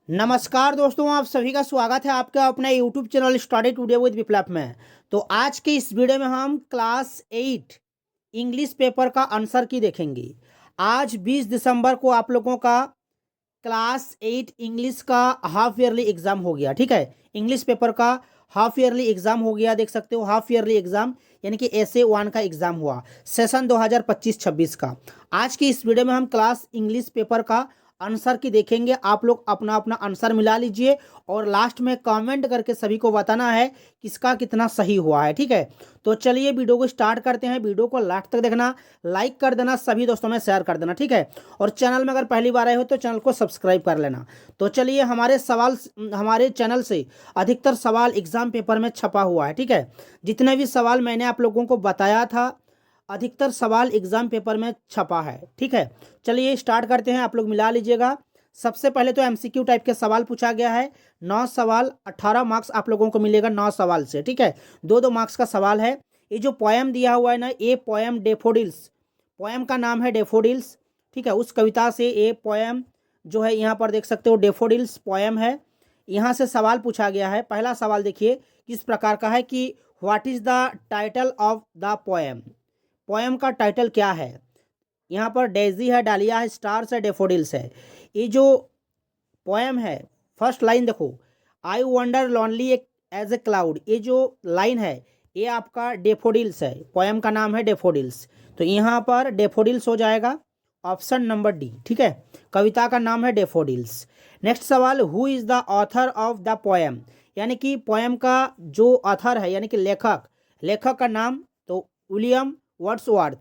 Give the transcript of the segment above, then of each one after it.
नमस्कार दोस्तों, आप सभी का स्वागत है आपका अपने YouTube channel study today with Viplav में। तो आज के इस वीडियो में हम क्लास 8 इंग्लिश पेपर का आंसर की देखेंगे। आज 20 दिसंबर को आप लोगों का क्लास 8 इंग्लिश का हाफ ईयरली एग्ज़ाम हो गया। ठीक है, इंग्लिश पेपर का हाफ ईयरली एग्ज़ाम हो गया। देख सकते हो हाफ ईयरली एग्ज़ाम यानी कि SA1 का एग्ज़ाम हुआ सेशन 2025-26 का। आज की इस वीडियो में हम क्लास इंग्लिश पेपर का आंसर की देखेंगे। आप लोग अपना अपना आंसर मिला लीजिए और लास्ट में कमेंट करके सभी को बताना है किसका कितना सही हुआ है। ठीक है, तो चलिए वीडियो को स्टार्ट करते हैं। वीडियो को लास्ट तक देखना, लाइक कर देना, सभी दोस्तों में शेयर कर देना। ठीक है, और चैनल में अगर पहली बार आए हो तो चैनल को सब्सक्राइब कर लेना। तो चलिए, हमारे चैनल से अधिकतर सवाल एग्जाम पेपर में छपा हुआ है। ठीक है, जितने भी सवाल मैंने आप लोगों को बताया था अधिकतर सवाल एग्जाम पेपर में छपा है। ठीक है, चलिए स्टार्ट करते हैं। आप लोग मिला लीजिएगा। सबसे पहले तो MCQ टाइप के सवाल पूछा गया है। 9 सवाल, 18 मार्क्स आप लोगों को मिलेगा 9 सवाल से। ठीक है, 2-2 मार्क्स का सवाल है। ये जो पोएम दिया हुआ है ना, ये पोएम डेफोडिल्स, पोएम का नाम है डेफोडिल्स। ठीक है, उस कविता से ये पोएम जो है यहाँ पर देख सकते हो डेफोडिल्स पोएम है। यहाँ से सवाल पूछा गया है। पहला सवाल देखिए किस प्रकार का है कि what is the title of the poem. Poem का टाइटल क्या है। यहाँ पर डेजी है, डालिया है, स्टार्स है, डेफोडिल्स है। ये जो पोएम है, फर्स्ट लाइन देखो, I wander lonely as a cloud. ये जो लाइन है ये आपका डेफोडिल्स है। पोएम का नाम है डेफोडिल्स, तो यहाँ पर डेफोडिल्स हो जाएगा ऑप्शन नंबर डी। ठीक है, कविता का नाम है डेफोडिल्स। नेक्स्ट सवाल, who is the author of the poem, यानी कि पोएम का जो ऑथर है यानी कि लेखक का नाम, तो विलियम वर्ड्सवर्थ।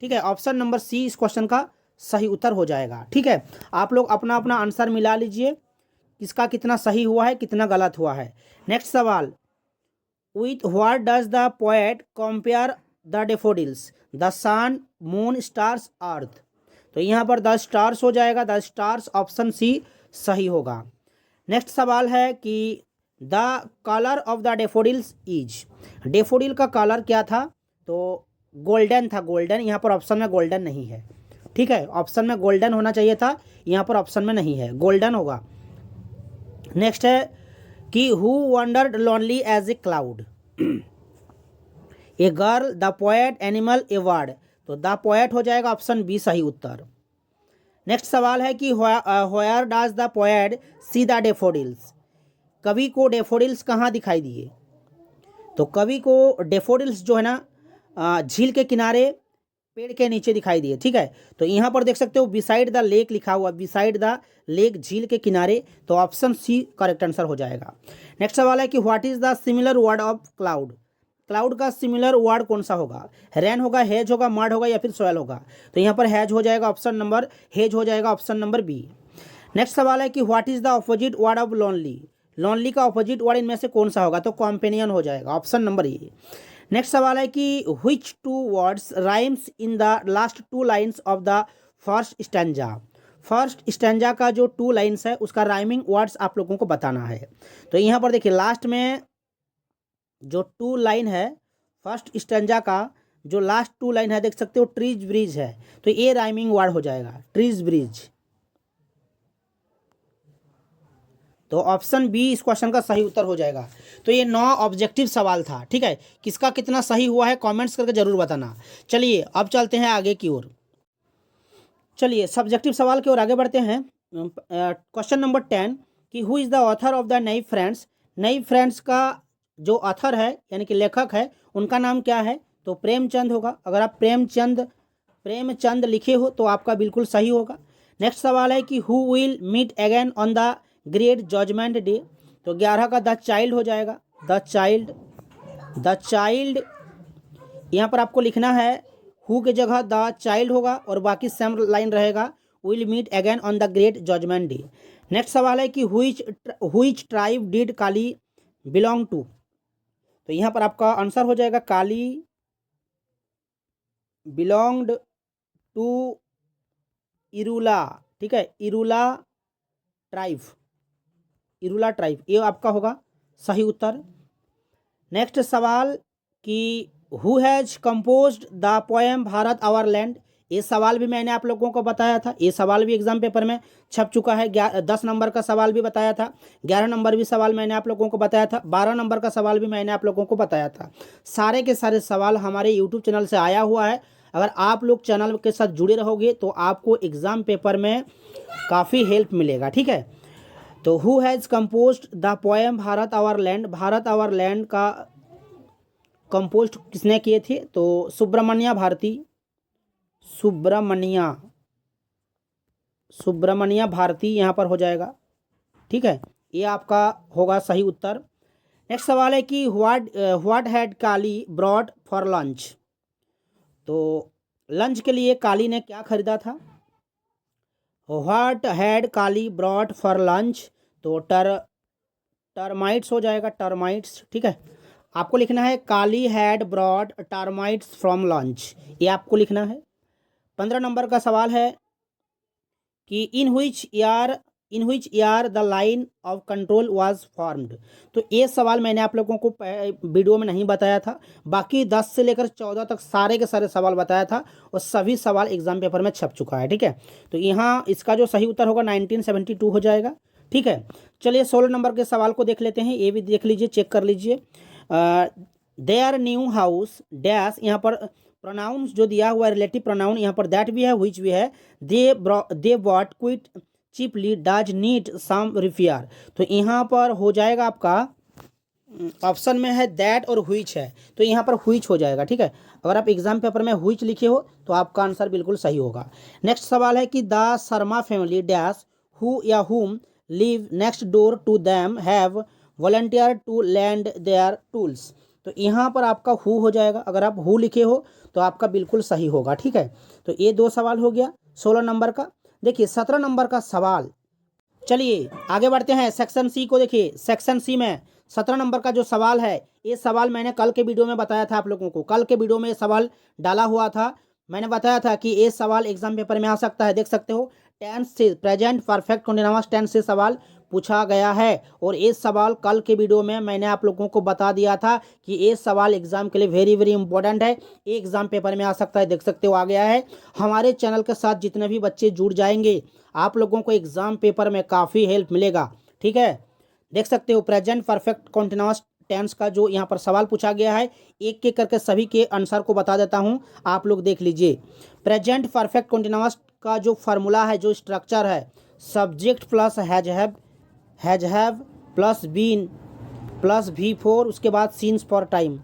ठीक है, ऑप्शन नंबर सी इस क्वेश्चन का सही उत्तर हो जाएगा। ठीक है, आप लोग अपना अपना आंसर मिला लीजिए किसका कितना सही हुआ है कितना गलत हुआ है। नेक्स्ट सवाल, with what does the poet compare the daffodils, the sun, moon, stars, earth. तो यहाँ पर द स्टार्स हो जाएगा, द स्टार्स ऑप्शन सी सही होगा। नेक्स्ट सवाल है कि the colour of the daffodils is, daffodil का कलर क्या था, तो गोल्डन था, गोल्डन। यहाँ पर ऑप्शन में गोल्डन नहीं है। ठीक है, ऑप्शन में गोल्डन होना चाहिए था, यहाँ पर ऑप्शन में नहीं है, गोल्डन होगा। नेक्स्ट है कि who wandered lonely as a cloud, a girl, the poet, animal, a word. तो द पोएट हो जाएगा ऑप्शन बी सही उत्तर। नेक्स्ट सवाल है कि where does the poet see the daffodils, कवि को डेफोडिल्स कहाँ दिखाई दिए। तो कवि को डेफोडिल्स जो है ना झील के किनारे पेड़ के नीचे दिखाई दिए। ठीक है, तो यहाँ पर देख सकते हो बिसाइड द लेक लिखा हुआ, बिसाइड द लेक झील के किनारे, तो ऑप्शन सी करेक्ट आंसर हो जाएगा। नेक्स्ट सवाल है कि what is the similar word of cloud, cloud का सिमिलर वर्ड कौन सा होगा, रेन होगा, हेज होगा, मड होगा या फिर सोयल होगा। तो यहाँ पर हेज हो जाएगा, हेज हो जाएगा ऑप्शन नंबर बी। नेक्स्ट सवाल है कि what is the opposite word of lonely, lonely का ऑपोजिट वर्ड इनमें से कौन सा होगा, तो कॉम्पेनियन हो जाएगा ऑप्शन नंबर ए। नेक्स्ट सवाल है कि which 2 words rhymes in the last 2 lines of the first stanza, first stanza का जो 2 लाइन्स है उसका राइमिंग वर्ड्स आप लोगों को बताना है। तो यहाँ पर देखिए लास्ट में जो 2 लाइन है फर्स्ट स्टैंजा का, जो लास्ट 2 लाइन है देख सकते हो ट्रीज ब्रिज है, तो ये राइमिंग वर्ड हो जाएगा ट्रीज ब्रिज। तो ऑप्शन बी इस क्वेश्चन का सही उत्तर हो जाएगा। तो ये 9 ऑब्जेक्टिव सवाल था। ठीक है, किसका कितना सही हुआ है कमेंट्स करके जरूर बताना। चलिए अब चलते हैं आगे की ओर। चलिए सब्जेक्टिव सवाल की ओर आगे बढ़ते हैं। क्वेश्चन नंबर 10 कि who is the author of the नई फ्रेंड्स, नई फ्रेंड्स का जो ऑथर है यानी कि लेखक है उनका नाम क्या है, तो प्रेमचंद होगा। अगर आप प्रेमचंद लिखे हो तो आपका बिल्कुल सही होगा। नेक्स्ट सवाल है कि who will meet again on the great judgement day, तो 11 का द चाइल्ड हो जाएगा, द चाइल्ड। यहाँ पर आपको लिखना है हु की जगह द चाइल्ड होगा और बाकी सेम लाइन रहेगा, will meet again on the great judgement day. Next सवाल है कि which tribe did Kali belong to, तो यहाँ पर आपका आंसर हो जाएगा काली बिलोंग्ड टू इरूला। ठीक है, इरूला ट्राइब, ये आपका होगा सही उत्तर। नेक्स्ट सवाल कि who has composed the poem Bharat our land, ये सवाल भी मैंने आप लोगों को बताया था, ये सवाल भी एग्जाम पेपर में छप चुका है। 10 नंबर का सवाल भी बताया था, 11 नंबर भी सवाल मैंने आप लोगों को बताया था, 12 नंबर का सवाल भी मैंने आप लोगों को बताया था। सारे के सारे सवाल हमारे यूट्यूब चैनल से आया हुआ है। अगर आप लोग चैनल के साथ जुड़े रहोगे तो आपको एग्ज़ाम पेपर में काफ़ी हेल्प मिलेगा, ठीक है। तो who has composed the poem Bharat our land, Bharat our land का कंपोस्ट किसने किए थे? तो सुब्रमण्या भारती, सुब्रमण्या भारती यहाँ पर हो जाएगा, ठीक है। ये आपका होगा सही उत्तर। नेक्स्ट सवाल है कि what had Kali brought for lunch. तो लंच के लिए काली ने क्या खरीदा था? What had Kali brought for lunch, तो टर्माइट्स हो जाएगा, टर्माइट्स, ठीक है। आपको लिखना है Kali had brought termites from lunch, ये आपको लिखना है। 15 नंबर का सवाल है कि in which year the line of control was formed. तो ये सवाल मैंने आप लोगों को वीडियो में नहीं बताया था, बाकी 10 से लेकर 14 तक सारे के सारे सवाल बताया था और सभी सवाल एग्जाम पेपर में छप चुका है, ठीक है। तो यहाँ इसका जो सही उत्तर होगा 1972 हो जाएगा, ठीक है। चलिए 16 नंबर के सवाल को देख लेते हैं, ये भी देख लीजिए, चेक कर लीजिए। देयर न्यू हाउस डैश, यहाँ पर प्रोनाउंस जो दिया हुआ है रिलेटिव प्रोनाउन, यहाँ पर दैट भी है, व्हिच भी है। They bought quite cheaply does need some repair. तो यहाँ पर हो जाएगा आपका ऑप्शन में है दैट और व्हिच है, तो यहाँ पर व्हिच हो जाएगा, ठीक है। अगर आप एग्जाम पेपर में व्हिच लिखे हो तो आपका आंसर बिल्कुल सही होगा। नेक्स्ट सवाल है कि the Sharma family dash who या whom live next door to them have volunteer to lend their tools. तो यहाँ पर आपका हु हो जाएगा, अगर आप हु लिखे हो तो आपका बिल्कुल सही होगा, ठीक है। तो ये 2 सवाल हो गया 16 नंबर का। देखिए 17 नंबर का सवाल, चलिए आगे बढ़ते हैं। सेक्शन सी को देखिए, सेक्शन सी में 17 नंबर का जो सवाल है, ये सवाल मैंने कल के वीडियो में बताया था आप लोगों को, कल के वीडियो में ये सवाल डाला हुआ था। मैंने बताया था कि ये सवाल एग्जाम पेपर में आ सकता है, देख सकते हो। टेंस से, प्रेजेंट परफेक्ट कंटीन्यूअस टेंस से सवाल पूछा गया है और ये सवाल कल के वीडियो में मैंने आप लोगों को बता दिया था कि ये सवाल एग्जाम के लिए वेरी वेरी इंपॉर्टेंट है, ये एग्जाम पेपर में आ सकता है, देख सकते हो आ गया है। हमारे चैनल के साथ जितने भी बच्चे जुड़ जाएंगे आप लोगों को एग्जाम पेपर में काफ़ी हेल्प मिलेगा, ठीक है। देख सकते हो प्रेजेंट परफेक्ट कंटीन्यूअस टेंस का जो यहाँ पर सवाल पूछा गया है, एक एक करके सभी के आंसर को बता देता हूँ, आप लोग देख लीजिए। प्रेजेंट परफेक्ट कंटीन्यूअस का जो फार्मूला है, जो स्ट्रक्चर है, subject plus has have plus been plus V4, उसके बाद सीन्स फॉर टाइम,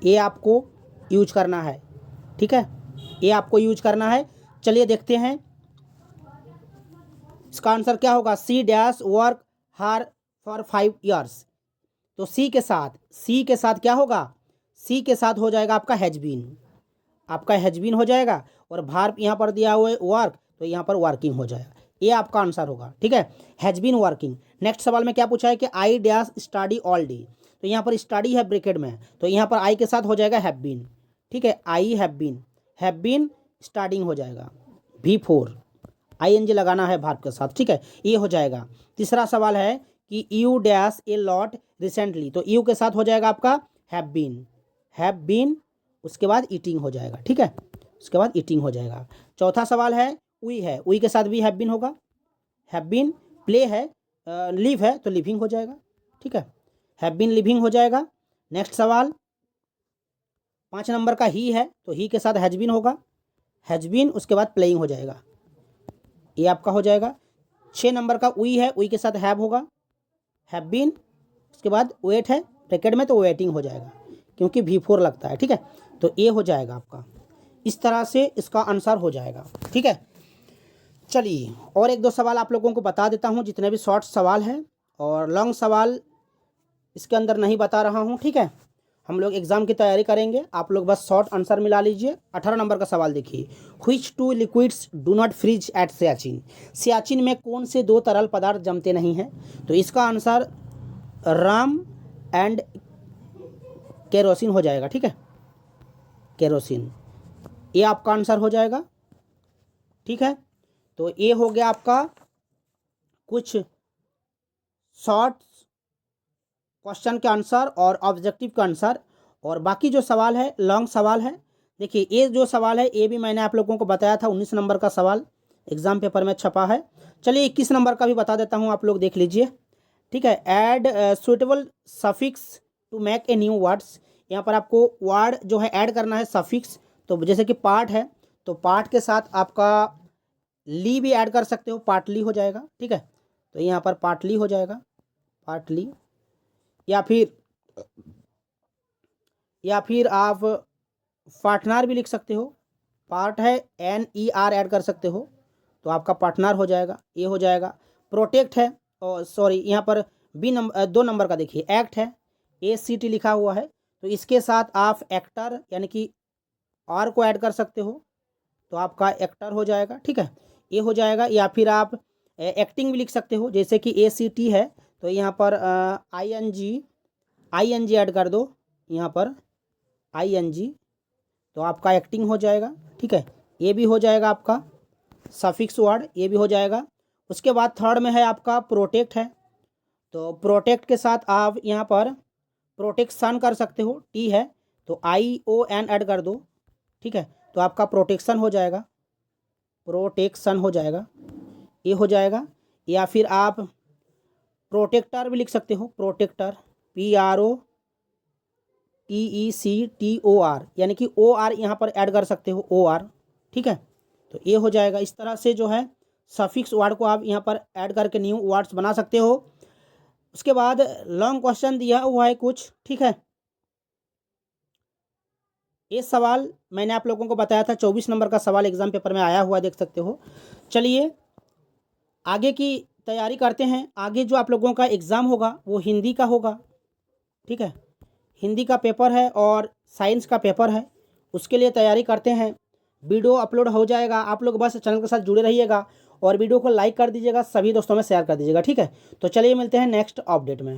ये आपको यूज करना है, ठीक है, ये आपको यूज करना है। चलिए देखते हैं इसका आंसर क्या होगा। सी डैश वर्क हार फॉर 5 ईयर्स। तो सी के साथ क्या होगा, सी के साथ हो जाएगा आपका हैज बीन, आपका हैज बीन हो जाएगा और वर्ब यहाँ पर दिया हुआ है वर्क, तो यहाँ पर वर्किंग हो जाएगा, ये आपका आंसर होगा, ठीक है, हैज बीन वर्किंग। नेक्स्ट सवाल में क्या पूछा है कि I dash study all day. तो यहाँ पर स्टडी है ब्रैकेट में, तो यहाँ पर आई के साथ हो जाएगा हैव बीन, ठीक है, आई हैव बीन स्टार्टिंग हो जाएगा, V4 ING लगाना है वर्ब के साथ, ठीक है, ये हो जाएगा। तीसरा सवाल है कि you dash a lot recently. तो यू के साथ हो जाएगा आपका हैव बीन, उसके बाद ईटिंग हो जाएगा, ठीक है, उसके बाद ईटिंग हो जाएगा। चौथा सवाल है वी है, वी के साथ भी हैव बीन होगा, हैव बीन। प्ले है, लिव है तो लिविंग हो जाएगा, ठीक है, हैव बीन लिविंग हो जाएगा। नेक्स्ट सवाल 5 नंबर का ही है, तो ही के साथ हैज बीन होगा, हैज बीन, उसके बाद प्लेइंग हो जाएगा, ये आपका हो जाएगा। 6 नंबर का वी है, वी के साथ हैव होगा, हैव बीन, उसके बाद वेट है ब्रैकेट में, तो वेटिंग हो जाएगा क्योंकि V4 लगता है, ठीक है, तो ये हो जाएगा आपका। इस तरह से इसका आंसर हो जाएगा, ठीक है। चलिए और 1-2 सवाल आप लोगों को बता देता हूँ, जितने भी शॉर्ट सवाल हैं, और लॉन्ग सवाल इसके अंदर नहीं बता रहा हूँ, ठीक है। हम लोग एग्ज़ाम की तैयारी करेंगे, आप लोग बस शॉर्ट आंसर मिला लीजिए। 18 नंबर का सवाल देखिए, which 2 liquids do not freeze at Siachen. Siachen में कौन से 2 तरल पदार्थ जमते नहीं हैं? तो इसका आंसर राम एंड केरोसिन हो जाएगा, ठीक है, केरोसिन, ये आपका आंसर हो जाएगा, ठीक है। तो ये हो गया आपका कुछ शॉर्ट क्वेश्चन के आंसर और ऑब्जेक्टिव का आंसर, और बाकी जो सवाल है लॉन्ग सवाल है, देखिए ये जो सवाल है ये भी मैंने आप लोगों को बताया था, 19 नंबर का सवाल एग्जाम पेपर में छपा है। चलिए 21 नंबर का भी बता देता हूँ, आप लोग देख लीजिए। ठीक है, add suitable suffix to make a new words. यहाँ पर आपको वर्ड जो है ऐड करना है सफिक्स। तो जैसे कि पार्ट है तो पार्ट के साथ आपका ली भी ऐड कर सकते हो, पार्टली हो जाएगा। ठीक है, तो यहाँ पर पार्टली हो जाएगा, पार्टली। या फिर आप पार्टनर भी लिख सकते हो, पार्ट है NER ऐड कर सकते हो तो आपका पार्टनर हो जाएगा, ये हो जाएगा। प्रोटेक्ट है, और सॉरी यहाँ पर बी नंबर 2 नंबर का देखिए एक्ट है, ACT लिखा हुआ है, तो इसके साथ आप एक्टर यानी कि आर को ऐड कर सकते हो तो आपका एक्टर हो जाएगा। ठीक है, ये हो जाएगा। या फिर आप एक्टिंग भी लिख सकते हो, जैसे कि ACT है तो यहाँ पर ING ऐड कर दो, यहाँ पर ING, तो आपका एक्टिंग हो जाएगा। ठीक है, ये भी हो जाएगा आपका सफिक्स वर्ड, ये भी हो जाएगा। उसके बाद थर्ड में है आपका प्रोटेक्ट है, तो प्रोटेक्ट के साथ आप यहाँ पर प्रोटेक्शन कर सकते हो, T है तो ION ऐड कर दो। ठीक है, तो आपका प्रोटेक्शन हो जाएगा, प्रोटेक्शन हो जाएगा, ये हो जाएगा। या फिर आप प्रोटेक्टर भी लिख सकते हो, प्रोटेक्टर PROTECTOR, यानी कि OR यहाँ पर ऐड कर सकते हो, OR। ठीक है, तो ये हो जाएगा। इस तरह से जो है सफिक्स वर्ड को आप यहाँ पर ऐड करके न्यू वर्ड्स बना सकते हो। उसके बाद लॉन्ग क्वेश्चन दिया हुआ है कुछ। ठीक है, ये सवाल मैंने आप लोगों को बताया था, 24 नंबर का सवाल एग्जाम पेपर में आया हुआ, देख सकते हो। चलिए आगे की तैयारी करते हैं। आगे जो आप लोगों का एग्ज़ाम होगा वो हिंदी का होगा। ठीक है, हिंदी का पेपर है और साइंस का पेपर है, उसके लिए तैयारी करते हैं। वीडियो अपलोड हो जाएगा, आप लोग बस चैनल के साथ जुड़े रहिएगा और वीडियो को लाइक कर दीजिएगा, सभी दोस्तों में शेयर कर दीजिएगा। ठीक है, तो चलिए मिलते हैं नेक्स्ट अपडेट में।